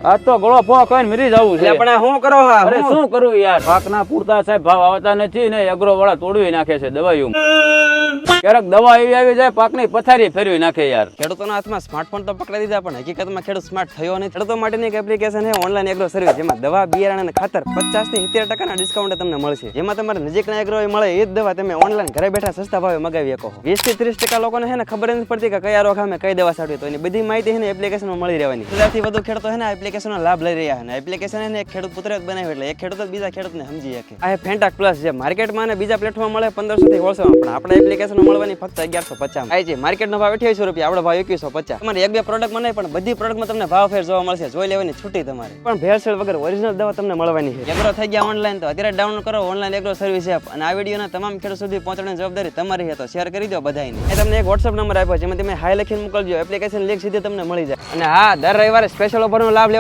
આ તો ગળો ફો કઈને મરી જવું છે. પણ શું કરો? અરે શું કરું યાર, પાકના પૂરતા સાહેબ ભાવ આવતા નથી ને એગ્રો વાળા તોડવી નાખે છે દવાઈઓ. ક્યારેક દવા એવી આવી જાય પાકની પથારી ફેરવી નાખે યાર. ખેડૂતોના હાથમાં સ્માર્ટફોન તો પકડાઈ દીધા, પણ હકીકતમાં ખેડૂત સ્માર્ટ થયો નહીં. ખેડૂતો માટેની એક એપ્લિકેશન છે ઓનલાઈન એગ્રો સર્વિસ, જેમાં દવા, બિયારણ અને ખાતર 50 થી 70% ડિસ્કાઉન્ટ તમને મળશે. જેમાં તમારે નજીકના એગ્રો મળે એ જ દવા તમે ઓનલાઈન ઘરે બેઠા સસ્તા ભાવે મગાવી શકો. 20 થી 30% લોકોને છે ને ખબર નથી પડતી કે કયા રોગ સામે કઈ દવા છાંટવી, તો એની બધી માહિતી છે ને એપ્લિકેશનમાં મળી રહેવાની. સૌથી વધુ ખેડૂતો છે ને એપ્લિકેશનનો લાભ લઈ રહ્યા છે. એપ્લિકેશન છે ને એક ખેડૂત પુત્ર જ બનાવ્યું, એટલે એક ખેડૂત જ બીજા ખેડૂતને સમજી શકે. આ ફેન્ટાક પ્લસ જે માર્કેટમાં અને બીજા પ્લેટફોર્મ મળે 1500 થી 1600, પણ આપણે એપ્લિકેશન મળવાની ફક્ત 1150 આ છે. માર્કેટનો ભાવ 2800 રૂપિયા, આપણો ભાવ 2150. તમારે એક બે પ્રોડક્ટ મને પણ બધી પ્રોડક્ટમાં તમને ભાવ ફેર જોવા મળશે. જોઈ લેવાની છૂટી તમારે, પણ ભેળસેળ વગર ઓરિજિનલ દવા તમને મળવાની છે. એગ્રો થઈ ગયા ઓનલાઈન, તો અત્યારે ડાઉનલોડ કરો ઓનલાઈન એગ્રો સર્વિસ એપ, અને આ વિડીયોના તમામ ખેડૂત સુધી પહોંચવાની જવાબદારી તમારી છે. તો શેર કરી દો બધાને. એ તમને એક WhatsApp નંબર આપ્યો, જેમાં તમે હાઈ લખીને મોકલજો, એપ્લિકેશન લિંક સીધી તમને મળી જાય. અને હા, દર રવિવારે સ્પેશિયલ ઓફરનો લાભ લેવા